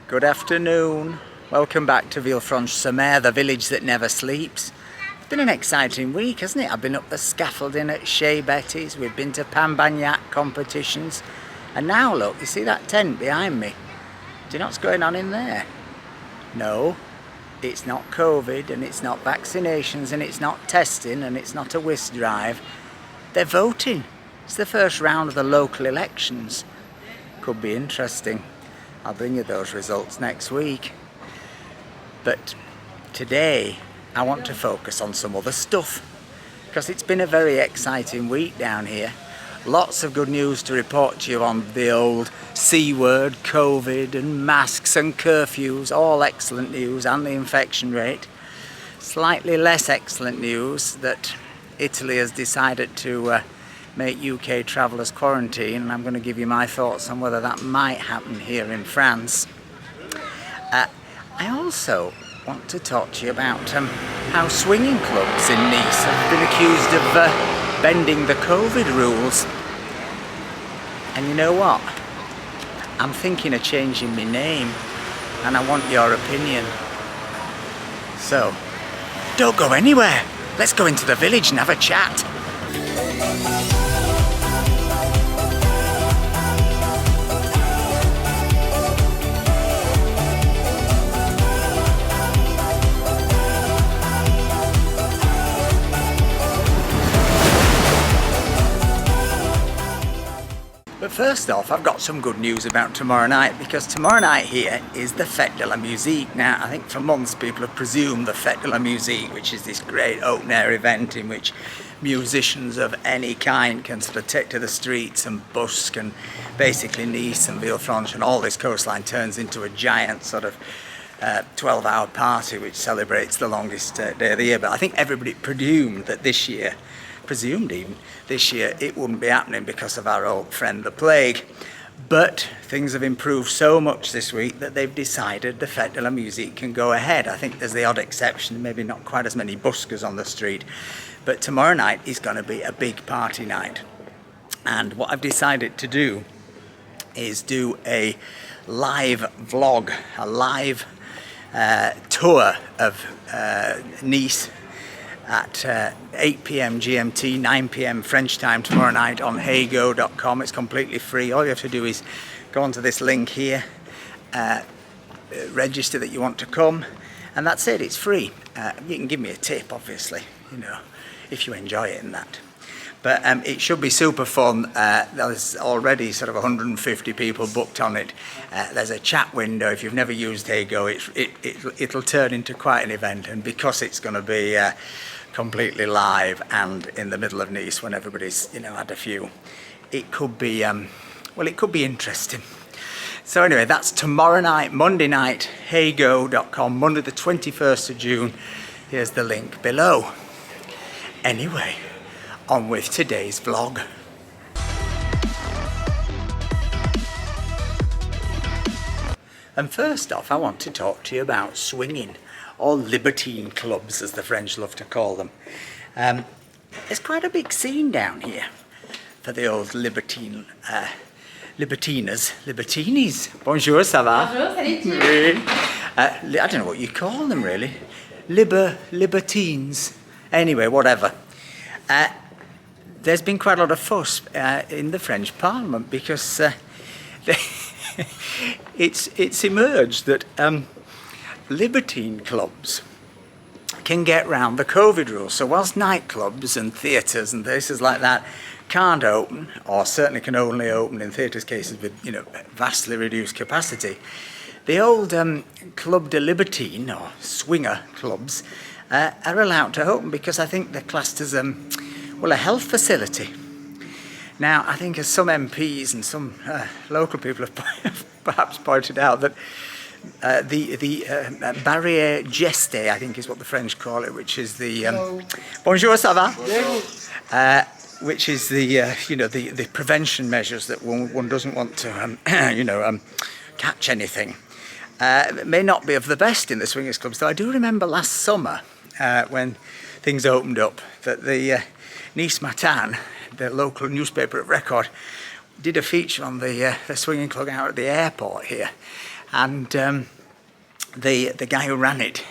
Good afternoon. Welcome back to Villefranche-sur-Mer, the village that never sleeps. It's been an exciting week, hasn't it? I've been up the scaffolding at Chez Betty's, we've been to Pambagnac competitions, and now look, you see that tent behind me? Do you know what's going on in there? No, it's not COVID, and it's not vaccinations, and it's not testing, and it's not a whisk drive. They're voting. It's the first round of the local elections. Could be interesting. I'll bring you those results next week. But today I want to focus on some other stuff, because it's been a very exciting week down here. Lots of good news to report to you on the old C word, COVID and masks and curfews, all excellent news, and the infection rate. Slightly less excellent news that Italy has decided to make UK travellers quarantine, and I'm going to give you my thoughts on whether that might happen here in France. I also want to talk to you about how swinging clubs in Nice have been accused of bending the COVID rules. And you know what? I'm thinking of changing my name, and I want your opinion. So, don't go anywhere. Let's go into the village and have a chat. But first off, I've got some good news about tomorrow night, because tomorrow night here is the Fête de la Musique. Now, I think for months people have presumed the Fête de la Musique, which is this great open-air event in which musicians of any kind can sort of take to the streets and busk, and basically Nice and Villefranche and all this coastline turns into a giant sort of 12-hour party which celebrates the longest day of the year. But I think everybody presumed this year it wouldn't be happening because of our old friend the plague. But things have improved so much this week that they've decided the Fête de la Musique can go ahead. I think there's the odd exception, maybe not quite as many buskers on the street, but tomorrow night is going to be a big party night. And what I've decided to do is do a live vlog, a live tour of Nice at 8 p.m. GMT, 9 p.m. French time tomorrow night on heygo.com. It's completely free. All you have to do is go onto this link here, register that you want to come, and that's it. It's free. You can give me a tip, obviously, you know, if you enjoy it and that. But it should be super fun. There's already sort of 150 people booked on it. There's a chat window. If you've never used heygo, it'll turn into quite an event, and because it's going to be completely live and in the middle of Nice when everybody's, you know, had a few, it could be well, it could be interesting. So anyway, that's tomorrow night, Monday night, heygo.com, Monday the 21st of June. Here's the link below. Anyway, on with today's vlog. And first off, I want to talk to you about swinging, or libertine clubs as the French love to call them. There's quite a big scene down here for the old libertinas. Bonjour, ça va? Bonjour, salut. I don't know what you call them really. Libertines. Anyway, whatever. There's been quite a lot of fuss in the French Parliament because it's emerged that libertine clubs can get round the COVID rules. So whilst nightclubs and theatres and places like that can't open, or certainly can only open in theatres cases with, you know, vastly reduced capacity, the old Club de Libertine or swinger clubs are allowed to open because I think they're classed as well, a health facility. Now, I think as some MPs and some local people have perhaps pointed out that the barrière geste, I think is what the French call it, which is the bonjour, ça va? Which is the you know, the prevention measures that one doesn't want to you know, catch anything. May not be of the best in the swingers clubs. Though I do remember last summer when things opened up that the Nice Matin, the local newspaper of record, did a feature on the swinging club out at the airport here, and the guy who ran it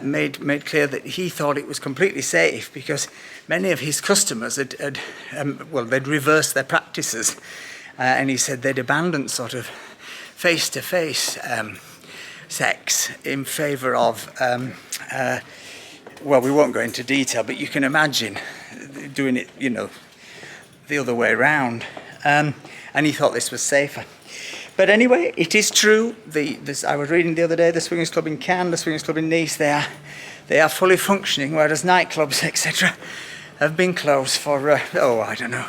made clear that he thought it was completely safe because many of his customers had they'd reversed their practices, and he said they'd abandoned sort of face-to-face sex in favour of, we won't go into detail, but you can imagine doing it, the other way around. And he thought this was safer. But anyway, it is true. I was reading the other day, the Swingers Club in Cannes, the Swingers Club in Nice, they are fully functioning, whereas nightclubs, etc., have been closed for, I don't know,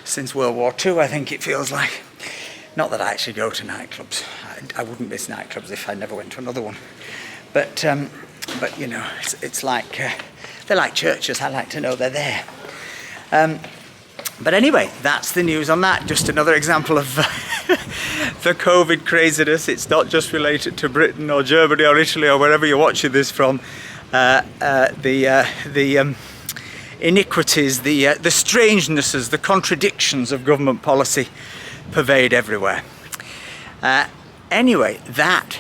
since World War II, I think it feels like. Not that I actually go to nightclubs. I wouldn't miss nightclubs if I never went to another one. But it's like, they're like churches. I like to know they're there. But anyway, that's the news on that. Just another example of the COVID craziness. It's not just related to Britain or Germany or Italy or wherever you're watching this from. The iniquities, the strangenesses, the contradictions of government policy pervade everywhere. Anyway, that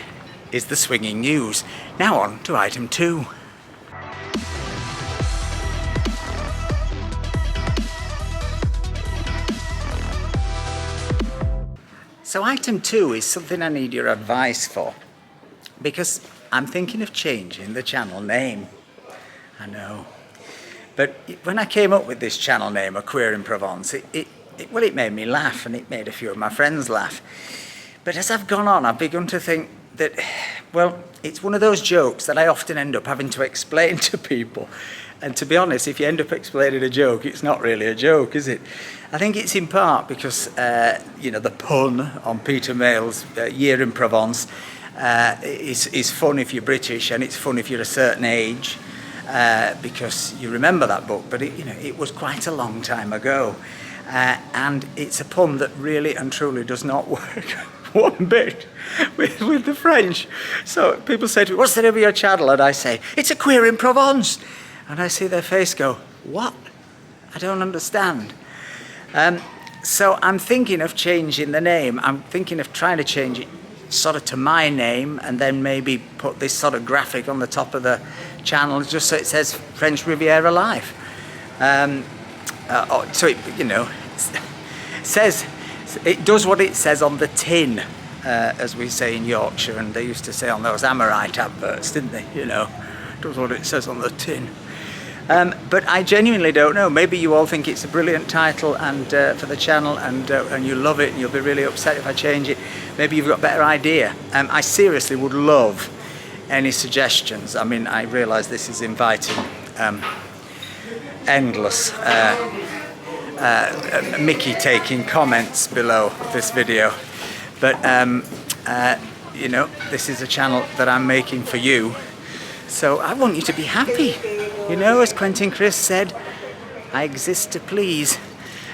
is the swinging news. Now on to item 2. So item 2 is something I need your advice for, because I'm thinking of changing the channel name. I know. But when I came up with this channel name, A Queer in Provence, it made me laugh, and it made a few of my friends laugh. But as I've gone on, I've begun to think that, it's one of those jokes that I often end up having to explain to people. And to be honest, if you end up explaining a joke, it's not really a joke, is it? I think it's in part because, the pun on Peter Mayle's Year in Provence is fun if you're British, and it's fun if you're a certain age, because you remember that book, but it was quite a long time ago. And it's a pun that really and truly does not work one bit with the French. So people say to me, what's the name of your channel? And I say, it's A Queer in Provence. And I see their face go, what? I don't understand. So I'm thinking of changing the name. I'm thinking of trying to change it sort of to my name, and then maybe put this sort of graphic on the top of the channel just so it says French Riviera Live. So it does what it says on the tin, as we say in Yorkshire, and they used to say on those Amorite adverts, didn't they? Does what it says on the tin. But I genuinely don't know. Maybe you all think it's a brilliant title and for the channel, and you love it, and you'll be really upset if I change it. Maybe you've got a better idea. I seriously would love any suggestions. I mean, I realise this is inviting endless Mickey-taking comments below this video. But, this is a channel that I'm making for you. So I want you to be happy. As Quentin Crisp said, I exist to please.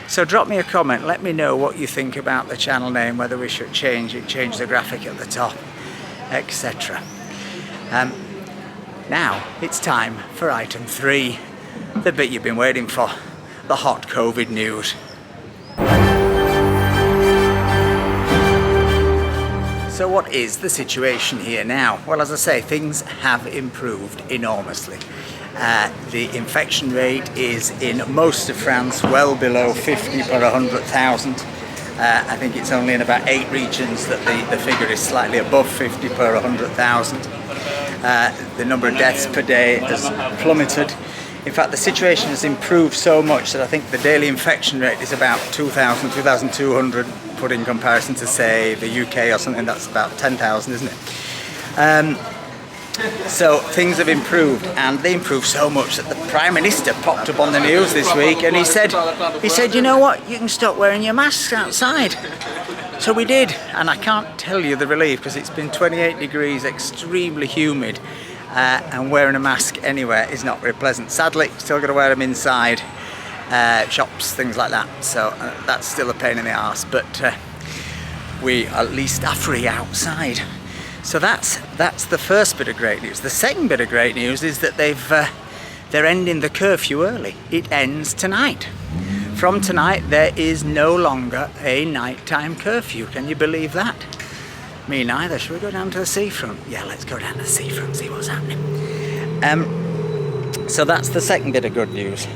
So drop me a comment, let me know what you think about the channel name, whether we should change it, change the graphic at the top, etc. Now it's time for item 3, the bit you've been waiting for, the hot COVID news. So what is the situation here now? Well, as I say, things have improved enormously. The infection rate is in most of France well below 50 per 100,000. I think it's only in about 8 regions that the figure is slightly above 50 per 100,000. The number of deaths per day has plummeted. In fact, the situation has improved so much that I think the daily infection rate is about 2,000, 2,200, put in comparison to, say, the UK or something that's about 10,000, isn't it? So things have improved, and they improved so much that the Prime Minister popped up on the news this week, and he said, you know what, you can stop wearing your masks outside. So we did, and I can't tell you the relief, because it's been 28 degrees, extremely humid, and wearing a mask anywhere is not very pleasant. Sadly, still got to wear them inside shops, things like that. So that's still a pain in the arse, but we at least are free outside. So that's the first bit of great news. The second bit of great news is that they're ending the curfew early. It ends tonight. From tonight, there is no longer a nighttime curfew. Can you believe that? Me neither. Should we go down to the seafront? Yeah, let's go down to the seafront, see what's happening. So that's the second bit of good news.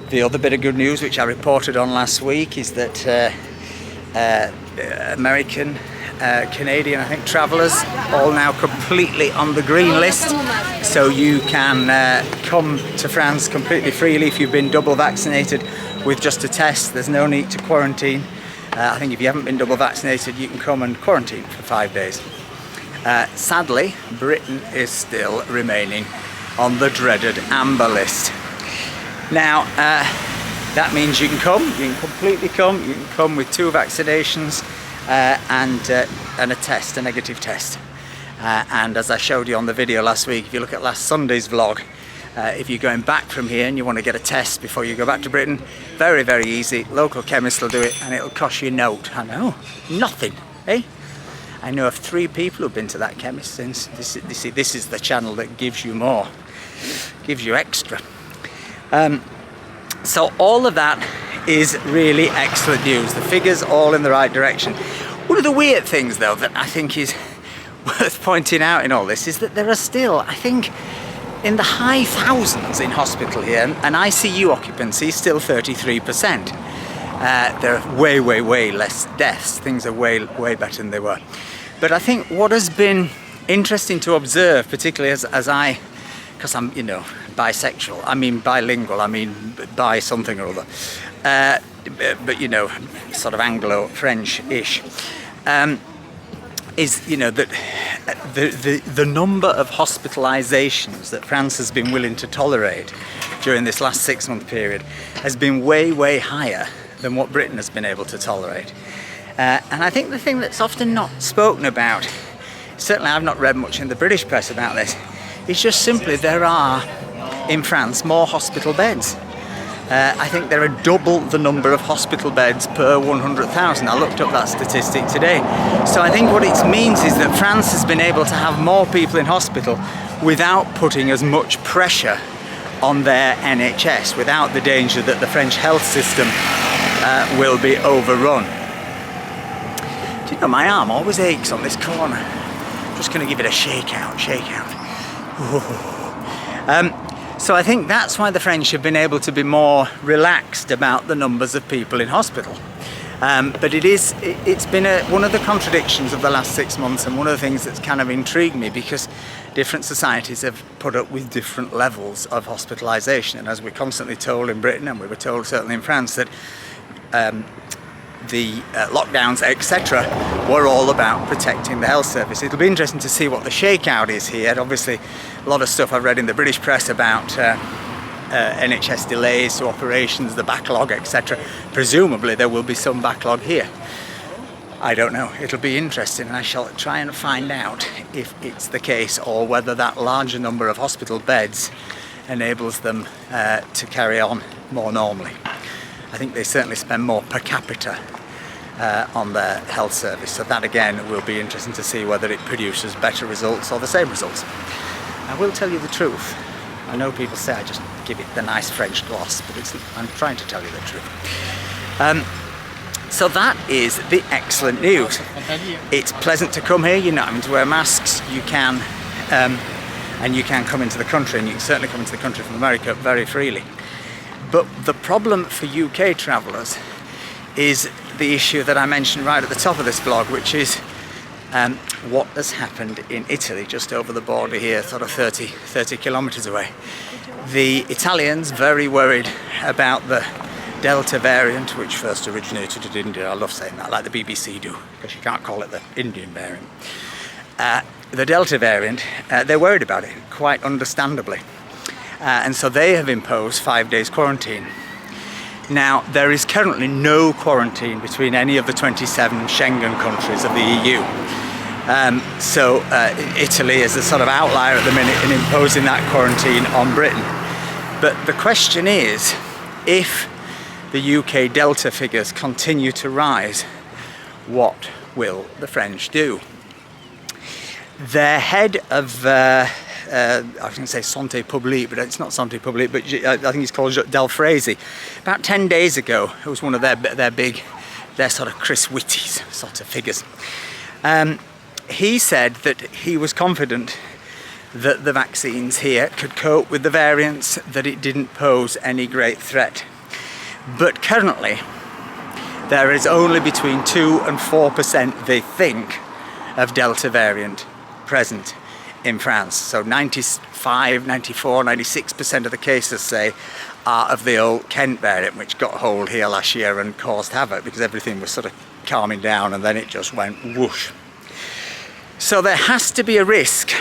The other bit of good news, which I reported on last week, is that American, Canadian, I think, travellers all now completely on the green list. So you can come to France completely freely if you've been double vaccinated with just a test. There's no need to quarantine. I think if you haven't been double vaccinated, you can come and quarantine for 5 days. Sadly, Britain is still remaining on the dreaded amber list. Now, that means you can come, you can completely come, you can come with 2 vaccinations and a test, a negative test. And as I showed you on the video last week, if you look at last Sunday's vlog, if you're going back from here and you want to get a test before you go back to Britain, very, very easy. Local chemist will do it and it'll cost you a note. I know, nothing, eh? I know of 3 people who've been to that chemist since. This is the channel that gives you more, gives you extra. So all of that is really excellent news. The figures all in the right direction. One of the weird things though that I think is worth pointing out in all this is that there are still, I think, in the high thousands in hospital here, and ICU occupancy is still 33%. There are way, way, way less deaths. Things are way, way better than they were. But I think what has been interesting to observe, particularly as I, because I'm, you know, bisexual, I mean bilingual, I mean bi something or other, but you know, sort of Anglo-French-ish, is, you know, that the number of hospitalizations that France has been willing to tolerate during this last 6-month period has been way, way higher than what Britain has been able to tolerate. And I think the thing that's often not spoken about, certainly I've not read much in the British press about this, is just simply there are in France more hospital beds. I think there are double the number of hospital beds per 100,000. I looked up that statistic today. So I think what it means is that France has been able to have more people in hospital without putting as much pressure on their NHS, without the danger that the French health system will be overrun. Do you know, my arm always aches on this corner. I'm just going to give it a shake out. So I think that's why the French have been able to be more relaxed about the numbers of people in hospital. But it's been one of the contradictions of the last 6 months, and one of the things that's kind of intrigued me, because different societies have put up with different levels of hospitalisation. And as we're constantly told in Britain, and we were told certainly in France, that the lockdowns, etc., were all about protecting the health service. It'll be interesting to see what the shakeout is here. Obviously, a lot of stuff I've read in the British press about NHS delays to operations, the backlog, etc. Presumably there will be some backlog here. I don't know. It'll be interesting, and I shall try and find out if it's the case, or whether that larger number of hospital beds enables them to carry on more normally. I think they certainly spend more per capita on their health service, so that again will be interesting to see whether it produces better results or the same results. I will tell you the truth. I know people say I just give it the nice French gloss, but I'm trying to tell you the truth. So that is the excellent news. It's pleasant to come here. You're not having to wear masks. You can, and you can come into the country, and you can certainly come into the country from America very freely. But the problem for UK travellers is the issue that I mentioned right at the top of this vlog, which is what has happened in Italy, just over the border here, sort of 30 kilometres away. The Italians very worried about the Delta variant, which first originated in India. I love saying that, like the BBC do, because you can't call it the Indian variant. The Delta variant, they're worried about it, quite understandably. And so they have imposed 5 days quarantine. Now, there is currently no quarantine between any of the 27 Schengen countries of the EU. So Italy is a sort of outlier at the minute in imposing that quarantine on Britain. But the question is, if the UK Delta figures continue to rise, what will the French do? Their head of I was going to say Santé Publique, but it's not Santé Publique, but I think it's called Delfraisi. About 10 days ago, it was one of their sort of Chris Whitty's sort of figures. He said that he was confident that the vaccines here could cope with the variants, that it didn't pose any great threat. But currently, there is only between 2 and 4%, they think, of Delta variant present in France. So 95, 94, 96% of the cases, say, are of the old Kent variant, which got hold here last year and caused havoc because everything was sort of calming down and then it just went whoosh. So there has to be a risk,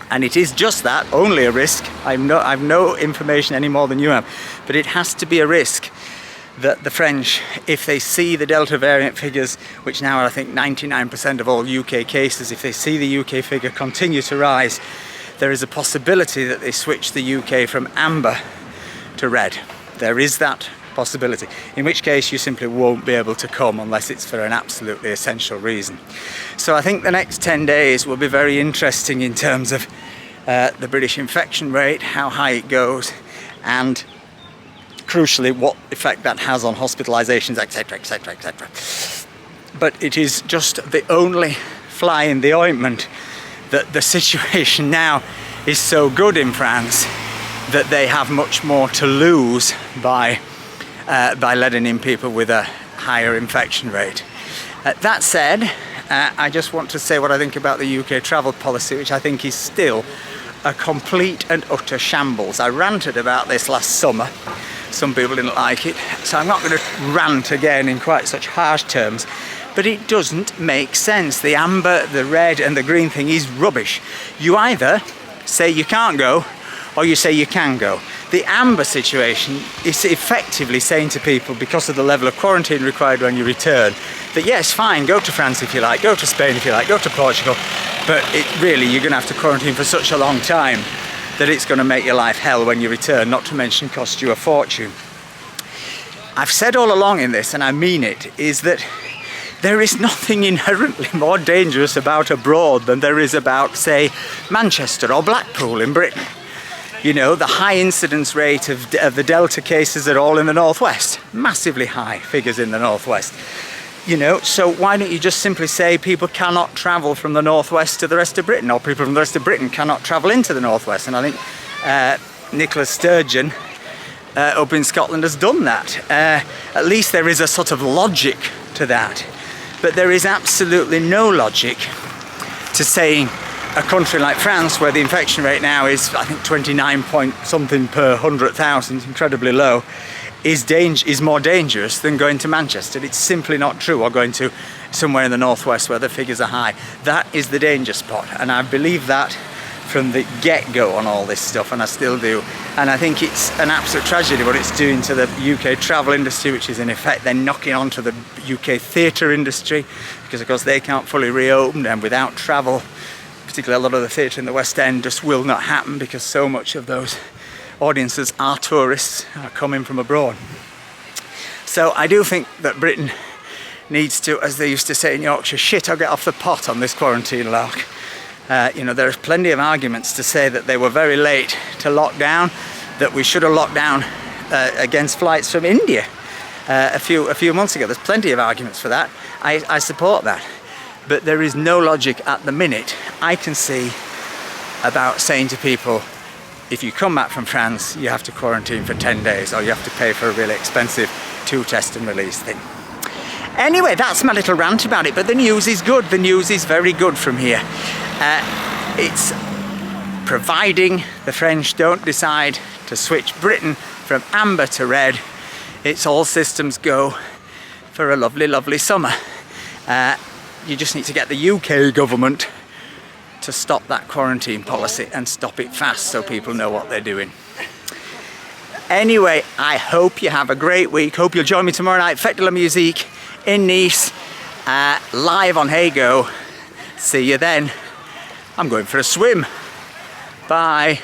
and it is just that, only a risk. I've no information any more than you have, but it has to be a risk that the French, if they see the Delta variant figures, which now are I think 99% of all UK cases, if they see the UK figure continue to rise, there is a possibility that they switch the UK from amber to red. There is that possibility, in which case you simply won't be able to come unless it's for an absolutely essential reason. So I think the next 10 days will be very interesting in terms of the British infection rate, how high it goes, and crucially what effect that has on hospitalizations, etc, etc, etc. But it is just the only fly in the ointment that the situation now is so good in France that they have much more to lose by letting in people with a higher infection rate. That said, I just want to say what I think about the UK travel policy, which I think is still a complete and utter shambles. I ranted about this last summer. Some people didn't like it, so I'm not going to rant again in quite such harsh terms, but it doesn't make sense. The amber, the red and the green thing is rubbish. You either say you can't go or you say you can go. The amber situation is effectively saying to people, because of the level of quarantine required when you return, that yes, fine, go to France if you like, go to Spain if you like, go to Portugal, but really you're going to have to quarantine for such a long time that it's going to make your life hell when you return, not to mention cost you a fortune. I've said all along in this, and I mean it, is that there is nothing inherently more dangerous about abroad than there is about, say, Manchester or Blackpool in Britain. You know, the high incidence rate of the Delta cases are all in the northwest. Massively high figures in the northwest. You know, so why don't you just simply say people cannot travel from the northwest to the rest of Britain, or people from the rest of Britain cannot travel into the northwest? And I think Nicola Sturgeon up in Scotland has done that. At least there is a sort of logic to that. But there is absolutely no logic to saying a country like France, where the infection rate now is, I think, 29 point something per 100,000, incredibly low, is more dangerous than going to Manchester. It's simply not true. Or going to somewhere in the northwest where the figures are high. That is the danger spot, and I believe that from the get-go on all this stuff, and I still do. And I think it's an absolute tragedy what it's doing to the UK travel industry, which is in effect then knocking onto the UK theatre industry, because of course they can't fully reopen, and without travel, particularly a lot of the theatre in the West End just will not happen, because so much of those audiences are tourists, are coming from abroad. So I do think that Britain needs to, as they used to say in Yorkshire, shit or get off the pot on this quarantine lark. You know, there's plenty of arguments to say that they were very late to lock down, that we should have locked down against flights from India a few months ago. There's plenty of arguments for that. I support that. But there is no logic at the minute I can see about saying to people, if you come back from France, you have to quarantine for 10 days, or you have to pay for a really expensive 2 test and release thing. Anyway, that's my little rant about it, but the news is good. The news is very good from here. It's providing the French don't decide to switch Britain from amber to red, it's all systems go for a lovely, lovely summer. You just need to get the UK government to stop that quarantine policy and stop it fast so people know what they're doing. Anyway, I hope you have a great week. Hope you'll join me tomorrow night, Fête de la Musique in Nice, live on Hey Go. See you then. I'm going for a swim. Bye.